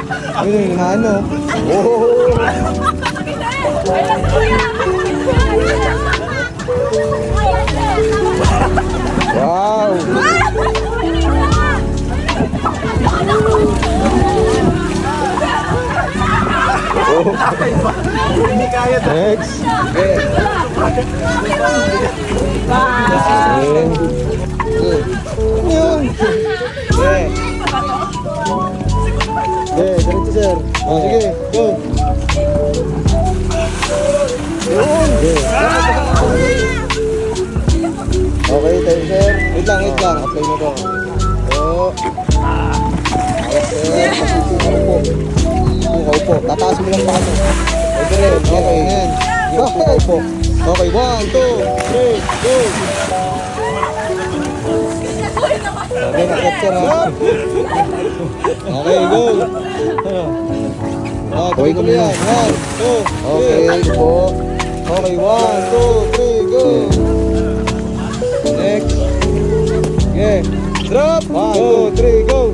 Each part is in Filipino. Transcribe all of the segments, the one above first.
Ayun, ano? Oh! Wow! Hindi kaya to. Next! Okay. Ano yun? Okay. Okay, diretso sir. Oh, sige, go! Okay, tayo sir. Wait lang. Apply mo to. So, okay, upo. Tataas mo lang pa ano. Okay, okay, yan. Upo. Okay, 1, 2, 3, go! Okay, nakit sir ha. Okay, go! Tuloy yan. 1, 2, okay, po. Okay, 1, 2, 3, go! Next. Okay. Drop! 1, 2, 3, go!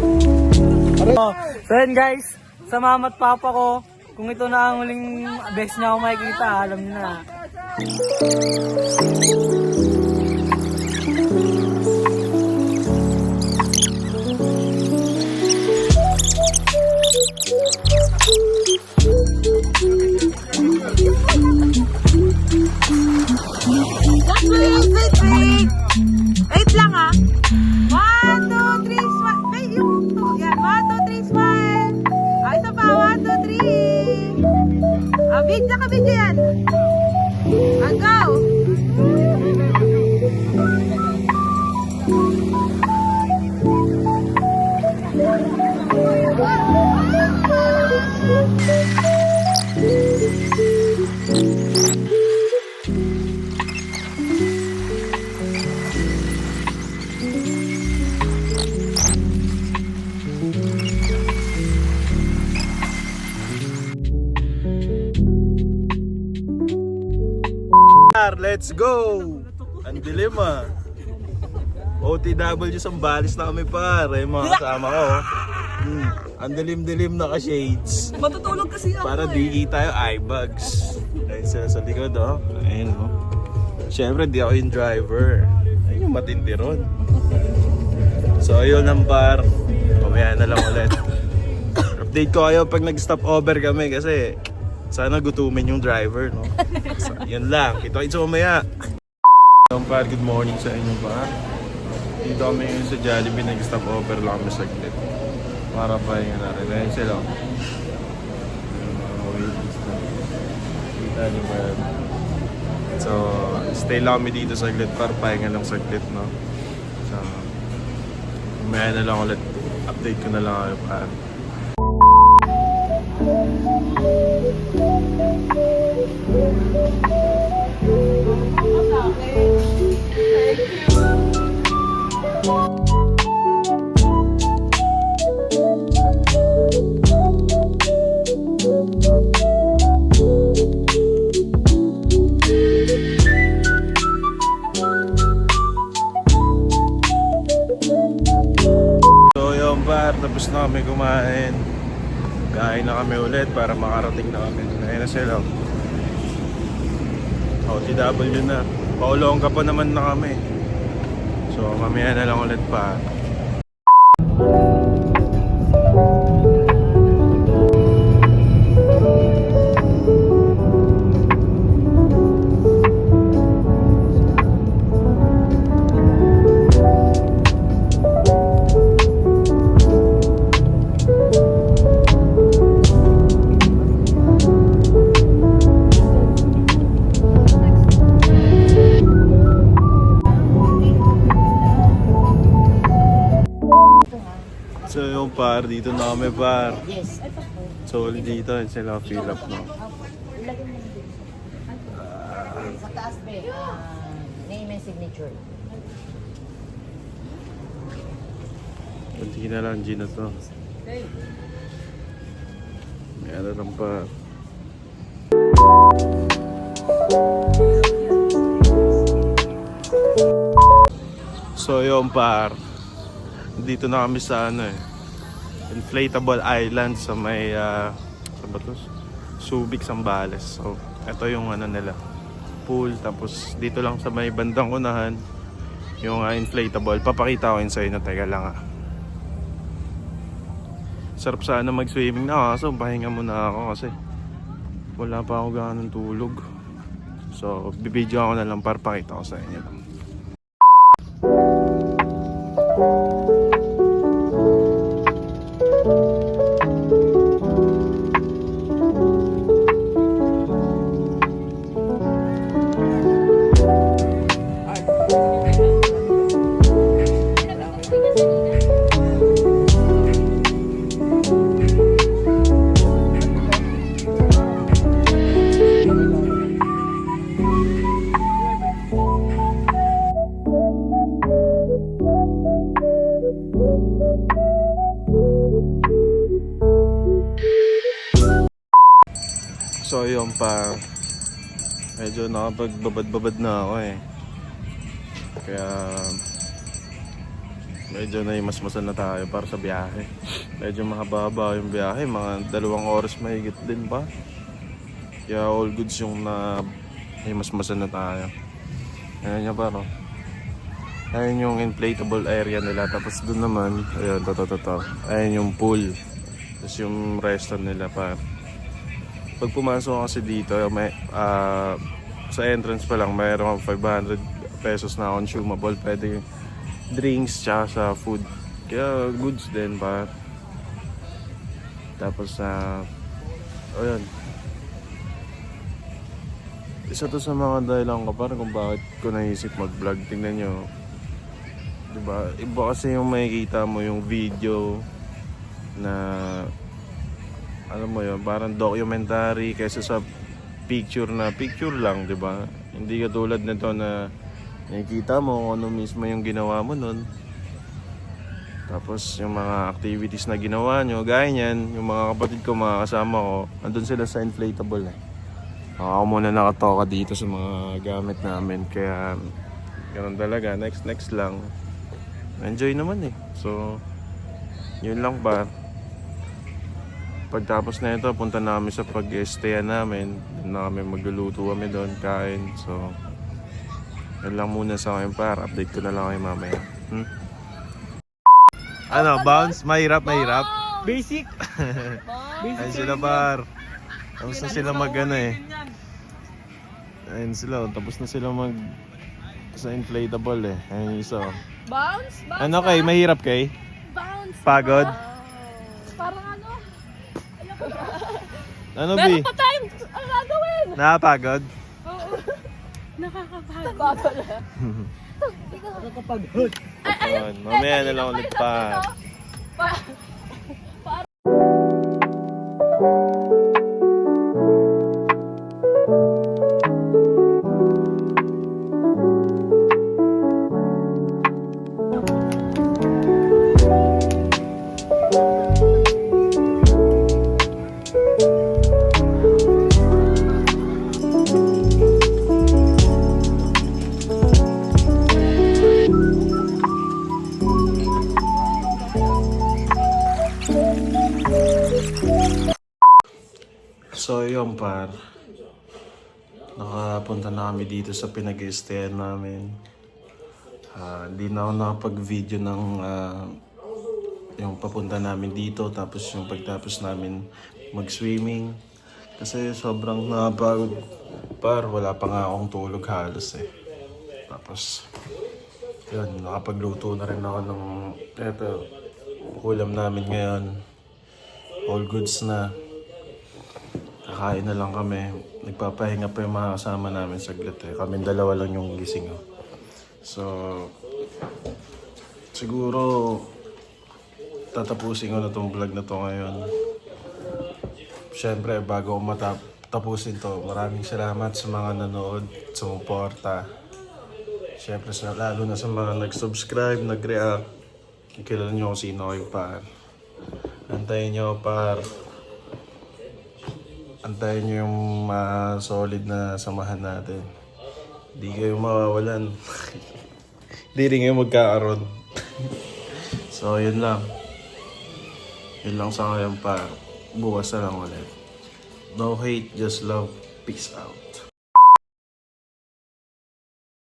So yun guys, sa mama at papa ko, kung ito na ang huling best niya ako makikita, alam niyo na. Wait lang ah. 1, 2, 3, smile. Wait, yung yan. 1, 2, 3, smile. Isa pa. 1, 2, 3. Video ka, video yan. Go. Let's go! Ang dilim ah. OTW Sambales na kami pare, mga kasama ko. Ang dilim-dilim na ka-shades. Matutulog kasi ako Para di tayo eye bags. Ayun sila sa likod oh. Ayun oh. Siyempre di ako yung driver. Ayun yung matindi ron. So ayun ang bar. Mamaya na lang ulit. Update ko kayo pag nag-stop over kami kasi sana gutumin yung driver, no? So, yun lang. Kita-kita mamaya. Par, good morning sa inyo ba? Dito kami ngayon sa Jollibee, nag-stop over lang kami saglit. Para pahinga na rin. Ayun sila. Kita niyo ba yan? So, stay lang kami dito saglit para pahinga lang saglit, no? So, mamaya na lang ulit. Update ko na lang kayo, par. Tapos na kami kumain. Kain na kami ulit para makarating na kami. Ayun na sila. OTW na. Paulong ka pa naman na kami. So mamaya na lang ulit pa. So yung par, dito na kami par. Yes. So dito, sila fill up no. Sa taas be, name and signature. Kunti na lang, Gina to. May ano lang pa. So yung par, dito na kami sa ano inflatable island sa may saan ba to? Subic, Zambales. So ito yung ano nila, pool. Tapos dito lang sa may bandang unahan yung inflatable. Papakita ko yun sa inyo. Teka lang Sarap sana mag-swimming na, kaso pahinga muna ako kasi wala pa ako ganang tulog. So bibidyo ako na lang para pakita ko sa inyo lang. So yun pa, medyo nakapagbabad-babad na ako kaya medyo naimasmasan na tayo para sa biyahe. Medyo mahaba yung biyahe, mga 2 oras mahigit din pa. Kaya all goods yung naimasmasan na tayo. Ayan niya pa, no? Ayan yung inflatable area nila. Tapos dun naman, ayun, to. Ayan yung pool. Tapos yung restaurant nila pa. Pag pumasok kasi dito, may, sa entrance pa lang, mayroong 500 pesos na consumable. Pwede drinks tsaka sa food. Kaya goods din pa. Tapos ayun. Isa to sa mga dahilan ko parang kung bakit ko naisip mag-vlog. Tingnan nyo. Diba? Iba kasi yung makikita mo yung video na alam mo yun, parang documentary kaysa sa picture lang, di ba? Hindi katulad nito na nakikita mo kung ano mismo yung ginawa mo nun. Tapos yung mga activities na ginawa nyo, gaya niyan, yung mga kapatid ko, mga kasama ko, andun sila sa inflatable Ako muna nakatoka dito sa mga gamit namin, kaya ganun talaga, next lang. Enjoy naman So, yun lang ba? Pagtapos na ito, punta namin sa pag-stayan namin. Doon na kami magluluto kami doon, kain. So, yun lang muna sa akin par. Update ko na lang kayo mamaya. Ano, bounce? Mahirap? Basic. Ayun sila par. Tapos na sila ayun sila, tapos na sila sa inflatable Ayun yung isa. Bounce? Ano kay? Mahirap kay? Bounce. Pagod? Parang ano? Ano Meron Bi? pa tayong gagawin. Nakapagod? Oo. Nakakapagod. Nakakapag-hood. Ayun, mamaya na lang ulit pa. So yun par, nakapunta na kami dito sa pinag-i-stayan namin. Hindi na ako nakapag-video ng yung papunta namin dito, tapos yung pagtapos namin mag-swimming. Kasi sobrang napagod par, wala pa nga akong tulog halos Tapos yun, nakapagluto na rin ako ng ulam namin ngayon. All goods na. Kakain na lang kami. Nagpapahinga pa yung mga kasama namin saglit Kaming 2 lang yung gising So, siguro tatapusin ko na tong vlog na to ngayon. Siyempre, bago ko tapusin to, maraming salamat sa mga nanood, sumuporta. Siyempre, lalo na sa mga nag-subscribe, nag-react. Kilala nyo kung sino kayo par. Antayin nyo par. Antayin nyo yung solid na samahan natin. Hindi kayo mawawalan. Hindi rin kayo magkakaroon. So, yun lang. Yun lang sa ngayon par. Bukas na lang ulit. No hate, just love. Peace out.